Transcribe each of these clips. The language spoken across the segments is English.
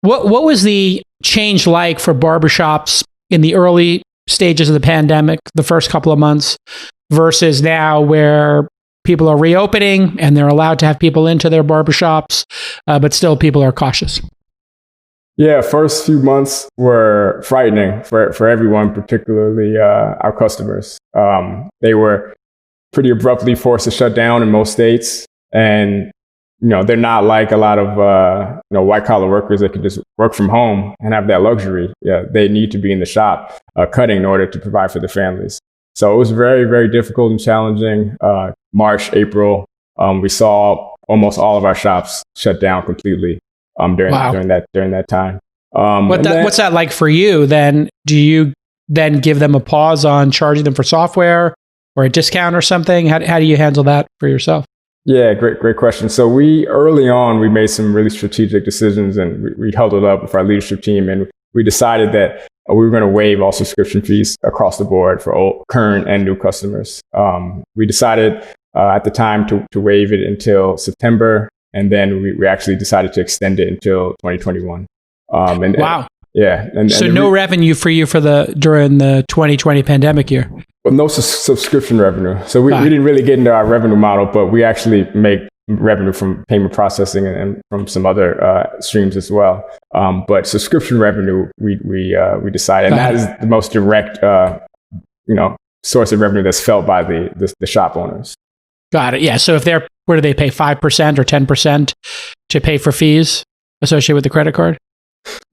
What was the change like for barbershops in the early stages of the pandemic, the first couple of months, versus now where people are reopening and they're allowed to have people into their barbershops, but still people are cautious? Yeah, first few months were frightening for everyone, particularly our customers. They were pretty abruptly forced to shut down in most states. And, they're not like a lot of, white collar workers that can just work from home and have that luxury. Yeah, they need to be in the shop cutting in order to provide for their families. So it was very, very difficult and challenging. March, April, we saw almost all of our shops shut down completely during that time. What's that like for you then? Do you then give them a pause on charging them for software or a discount or something? How do you handle that for yourself? Yeah, great question. So early on, we made some really strategic decisions, and we held it up with our leadership team, and we decided that we were going to waive all subscription fees across the board for all current and new customers. We decided at the time to waive it until September, and then we actually decided to extend it until 2021. Wow. So no revenue for you during the 2020 pandemic year? Well, no subscription revenue. So we didn't really get into our revenue model, but we actually make revenue from payment processing and from some other streams as well. But subscription revenue, we decided, and that is the most direct, source of revenue that's felt by the shop owners. Got it. Yeah. So where do they pay 5% or 10% to pay for fees associated with the credit card?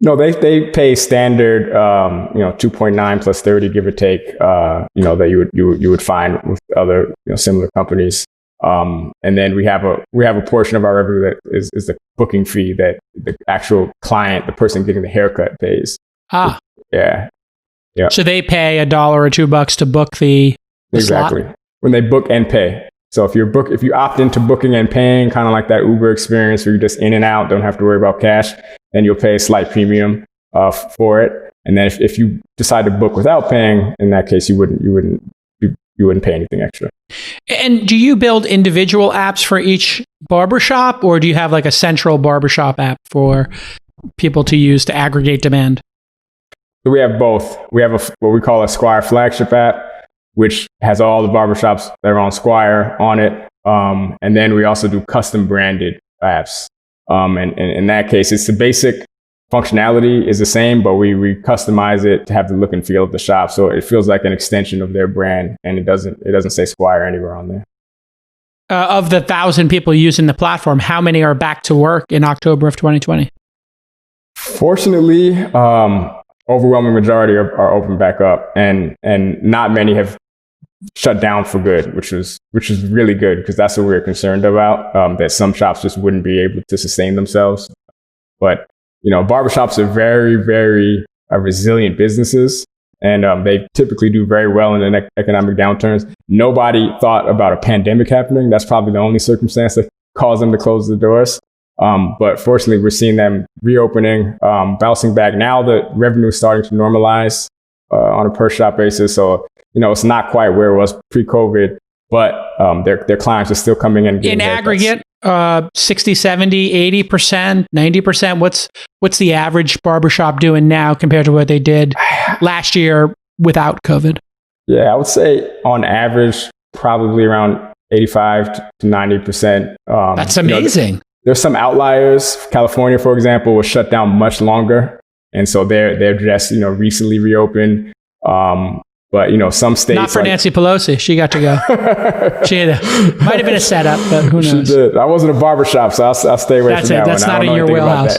No, they pay standard, 2.9 plus 30, give or take, that you would find with other similar companies. And then we have a portion of our revenue that is the booking fee that the actual client, the person getting the haircut, pays. Yeah. So they pay $1 or $2 to book the exactly slot? When they book and pay. So if you opt into booking and paying, kind of like that Uber experience where you're just in and out, don't have to worry about cash, then you'll pay a slight premium for it. And then if you decide to book without paying, in that case, you wouldn't pay anything extra. And do you build individual apps for each barbershop, or do you have like a central barbershop app for people to use to aggregate demand? So we have both. We have what we call a Squire flagship app, which has all the barbershops that are on Squire on it. And then we also do custom branded apps. And in that case, it's the basic functionality is the same, but we customize it to have the look and feel of the shop. So it feels like an extension of their brand, and it doesn't say Squire anywhere on there. Of the 1,000 people using the platform, how many are back to work in October of 2020? Fortunately, overwhelming majority are open back up, and not many have shut down for good, which is really good, because that's what we were concerned about, that some shops just wouldn't be able to sustain themselves. But barbershops are very, very resilient businesses, and they typically do very well in the economic downturns. Nobody thought about a pandemic happening. That's probably the only circumstance that caused them to close the doors. But fortunately, we're seeing them reopening, bouncing back. Now the revenue is starting to normalize on a per shop basis. So, it's not quite where it was pre-COVID, but their clients are still coming in. In aggregate, 60, 70, 80%, 90%. What's the average barbershop doing now compared to what they did last year without COVID? Yeah, I would say on average, probably around 85 to 90%. That's amazing. There's some outliers. California, for example, was shut down much longer. And so they're just, recently reopened. But, some states... Not for Nancy Pelosi. She got to go. Might have been a setup, but who knows? She did. I wasn't a barbershop, so I'll stay away from that one. That's not in your wheelhouse.